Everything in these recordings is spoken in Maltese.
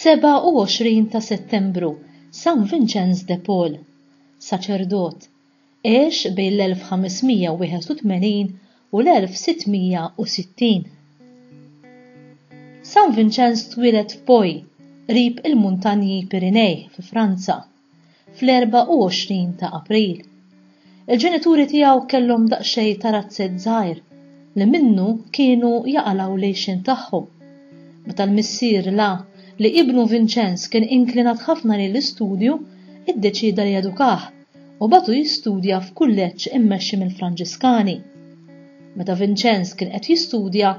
27 ta' Settembru, San Vincenz de Paul, saċerdot, għex bejn l-1581 u l-1660. San Vincenz twieled f'Poi, qrib il-Muntanji Pirinej fi Franza, fl-24 ta' April. Il-ġenituri tiegħu kellhom daqsxejn tarazzett żgħir li minnu kienu jaqalaw lejxin tagħhom. Meta l-missier la li ibnu Vincenz kien inklinat ħafna lill-istudju, iddeċida li jedukah u batu jistudja f'kulleġġ immexxi mill-Franġiskani. Meta Vincenz kien qed jistudja,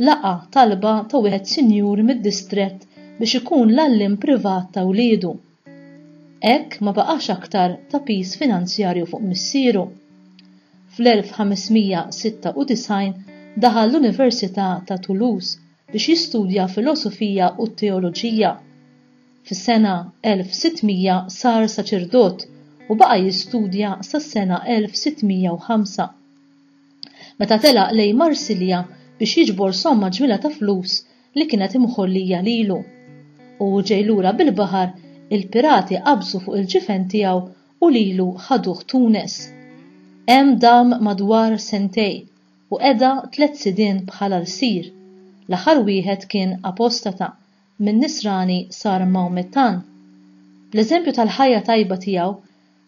laqa talba ta' wieħed sinjur mid-distrett biex ikun l-għalliem privat ta' wliedu. Hekk ma baqax aktar ta' pis finanzjarju fuq missieru. Fl-1596 daħal l-Università ta' Toulouse biex jistudja filosofija u teoloġija. Fis-sena 1600 sar saċerdot u baqa' jistudja sas-sena 1605. Meta telaq lejn Marsilja biex jiġbor somma ġmila ta' flus li kienet imħollija lilu. U ġej lura bil-baħar, il-pirati qabżu fuq il-ġifen tiegħu u lilu ħaduh Tunes. Hemm dam madwar sentej u qeda 3 sidien bħala l-sir. L-aħħar wieħed kien apostata, minn Nisrani sar Maomettan. Bl-eżempju tal-ħajja tajba tiegħu,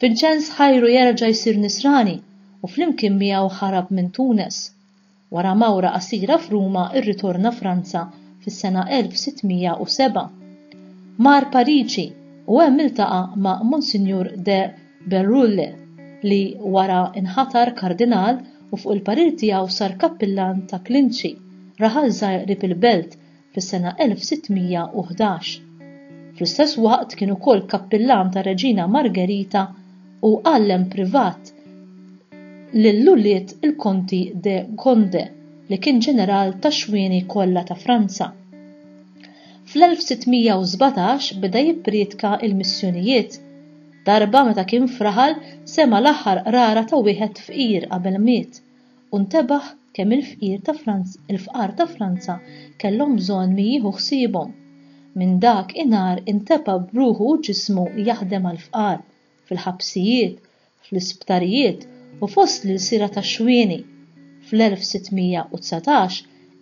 Vincenz ħajru jerġa' jsir Nisrani u flimkien miegħu ħarab minn Tunes. Wara mawra qasira f'Ruma irritorna Franza fis-sena 1607. Mar Pariġi u hemm iltaqa' ma' Monsignor de Berulle li wara inħatar kardinal u fuq il-parir tiegħu sar kappillan ta' Klinċi, raħal żgħir qrib il-Belt fis-sena 1611. Fl-istess waqt kien ukoll kappillan ta' Reġina Margherita u għallem privat lill-Lulliet il-Konti de Conde li kien ġeneral tax-xwieni kollha ta' Franza. Fl-1617 beda jippriedka il-missjonijiet. Darba meta kien fraħal sema l-aħħar qrara ta' wieħed fqir qabel miet u ntebaħ kemm il-fqar ta' Franza kellhom bżonn min jieħu ħsiebhom. Minn dak in-nar inteba' bruħu u ġismu jaħdem għall-fqar fil-ħabsijiet, fl-isptarijiet u fost l-sira tax-xwieni. Fl-1619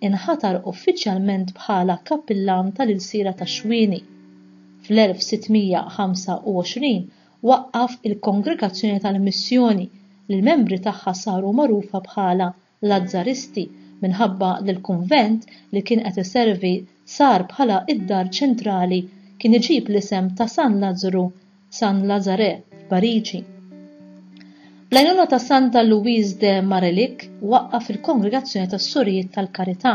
inħatar uffiċjalment bħala kappillan tal-ilsira tax-xwieni. Fl-1625 waqqaf il-Kongregazzjoni tal-Missjoni li l-membri tagħha saru magħrufa bħala Lazzaristi minħabba li l-kunvent li kien qed iservi sar bħala id-dar ċentrali kien iġib l-isem ta' San Lazare f'Pariġi. Bl-għajnuna ta' Santa Louise de Marelic waqqaf il-Kongregazzjoni tas-Surijiet tal-Karità.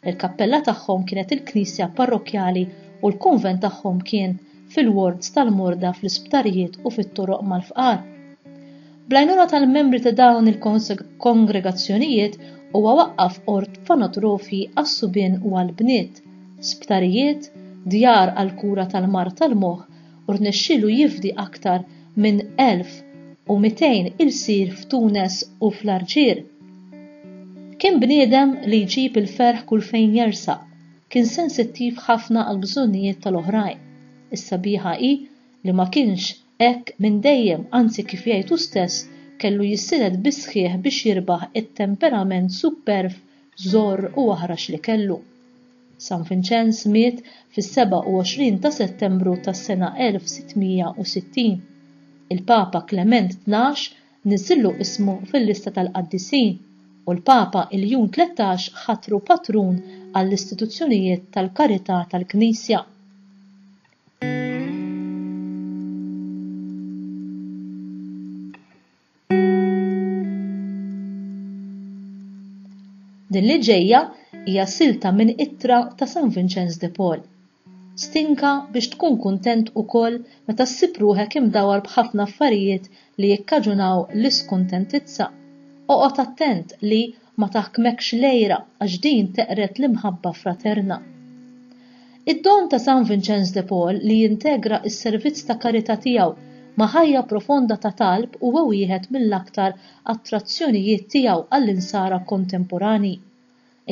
Il-kappella tagħhom kienet il-Knisja parrokjali u l-kunvent tagħhom kien fil-wards tal-morda fl-isptarijiet u fit-toroq mal-fqar. Bl-għajnuna tal-membri ta' dawn il-kongregazzjonijiet huwa waqqaf orfanotrofi għas-subien u għall-bniet, sptarijiet, djar għall-kura tal-mar tal-moħħ u rnexxielu jifdi aktar minn 1200 il-sir f'Tunes u fl-Arġier. Kien bniedem li jġib il-ferħ kull fejn jersaq, kien sensittiv ħafna għal bżonnijiet tal-oħrajn. Is-sabiħa hi li ma kienx hekk minn dejjem, anzi kif jgħidu stess kellu jissiled bisħieħ biex jirbaħ it-temperament superf, żgħar u aħrax li kellu. San Vincenz miet fis-27 ta' Settembru tas-sena 1660. Il-Papa Clement XII niżillu ismu fil-lista tal-qaddisin u l-Papa Iljun 13 ħatru patrun għall-istituzzjonijiet tal-karità tal-Knisja. Din li ġejja hija silta minn ittra ta' San Vincenz de Paul. Stinka biex tkun kuntent ukoll meta ssib ruħek imdawwar b'ħafna affarijiet li jikkaġunaw l-iskontentizza. Oqgħod attent li ma taħkmekx lejra għax din teqret l-imħabba fraterna. Id-don ta' San Vincenz de Paul li jintegra s-servizz ta' karità tiegħu ma' ħajja profonda ta' talb huwa wieħed mill-aktar attrazzjonijiet tiegħu għall-insara kontemporani.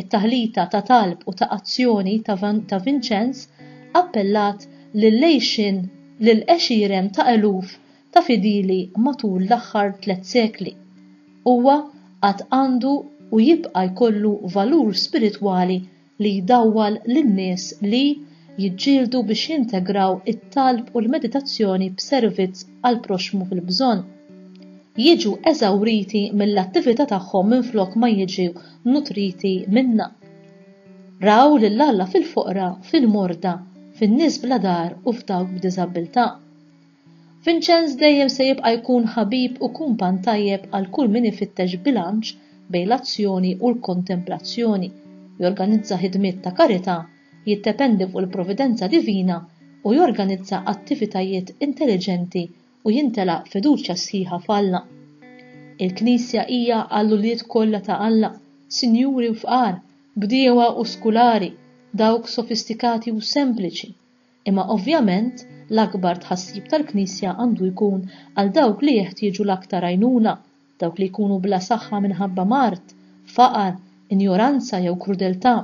It-taħlita ta' talb u ta' azzjoni ta' Vincenz appellat lil-għexierem ta' eluf ta' fidili matul l-aħħar 3 sekli. Huwa għad għandu u jibqa' jkollu valur spiritwali li jdawwal lin-nies li jiġġieldu biex jintegraw it-talb u l-meditazzjoni b'servizz għal proxmu fil-bżonn. Jiġu eżawriti mill-attività tagħhom minflok ma jiġu nutriti minnha. Raw lil Alla fil-foqra, fil-morda, fin-nies bla dar u f'dawk b'diżabilità. Vincenz dejjem se jibqa' jkun ħabib u kumpan tajjeb għal kull min ifittex bilanċ bejn l-azzjoni u l-kontemplazzjoni, jorganizza ħidmiet ta' karità, jiddependi fuq il-provvidenza divina u jorganizza attivitajiet intelligenti u jintelaq fiduċja sħiħa f'Alla. Il-Knisja hija għall-ulied kollha ta' Alla, sinjuri u fqar, bdiewa u skulari, dawk sofistikati u sempliċi. Imma ovvjament l-akbar tħassib tal-Knisja għandu jkun għal dawk li jeħtieġu l-aktar għajnuna, dawk li jkunu bla saħħa minħabba mart, faqar, injoranza jew krudeltà.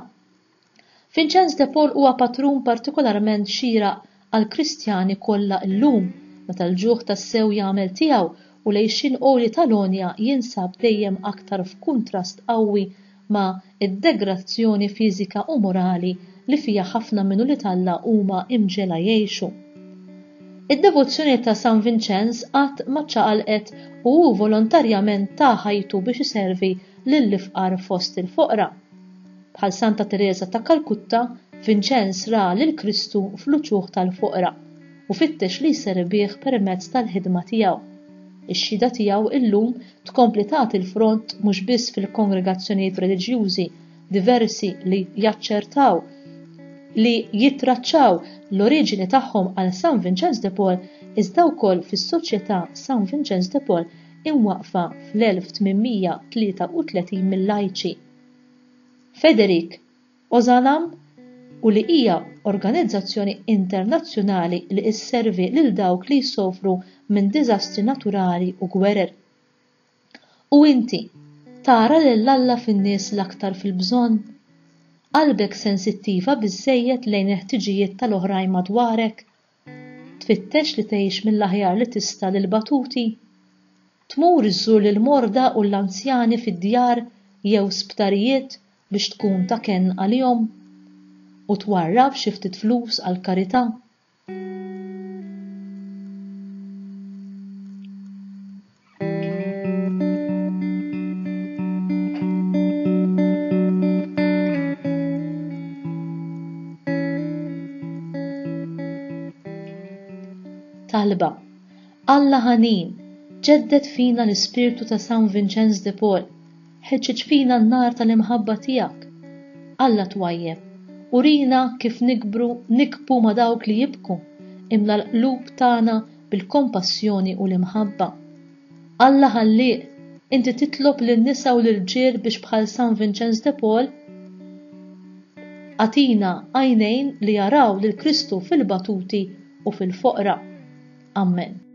Vincenz de Paul huwa patrun partikolarment xieraq għal Kristjani kollha llum, meta l-ġuħ tas-sew jagħmel tiegħu u lejxin qoli tal-onja jinsab dejjem aktar f'kuntrast qawwi ma' id-degradazzjoni fiżika u morali li fija ħafna minnu li Alla huma imġela jgħixu. Id-devozzjoni ta' San Vincenz qatt ma ċaqalqet u hu volontarjament ta' ħajtu biex iservi lill-ifqar fost il-foqra. Bħal Santa Teresa ta' Kalkutta, Vincenz ra lil Kristu fl-uċuħ tal-foqra u fittex li jserbih permezz tal-ħidma tiegħu. Ix-xhieda tiegħu illum tkompli tagħti l-front mhux biss fil-kongregazzjonijiet reliġjużi diversi li jaċċertaw li jittraċċaw l-oriġini tagħhom għal San Vincenz de Paul iżda wkoll fis-Soċjetà San Vincenz de Paul imwaqfa fl-1833 mill-lajċi. Federic Ozalam u li hija organizzazzjoni internazzjonali li isservi lil dawk li jsofru minn diżastri naturali u gwerer. U inti tara lil Alla fin-nies l-aktar fil-bżonn? Qalbek sensittiva biżżejjed lejn il-ħtiġijiet tal-oħrajn madwarek? Tfittex li tgħix mill-aħjar li tista' lil batuti? Tmur iżżur lil morda u l-anzjani fid-djar jew sptarijiet biex tkun ta' kenn għalihom u twarrab xi ftit flus għal karità? Talba. Alla ħanin, ġeddet fina l-ispirtu ta' San Vincenz de Paul, ħeġġeġ fina n-nar tal-imħabba tiegħek. Alla twajjeb, urina kif nikbu ma' dawk li jibku, imla l-qlub tagħna bil-kompassjoni u l-imħabba. Alla ħalliq, inti titlob lin-nisa u l-irġiel biex bħal San Vincenz de Paul għatina għajnejn li jaraw lil Kristu fil-batuti u fil-foqra. Amen.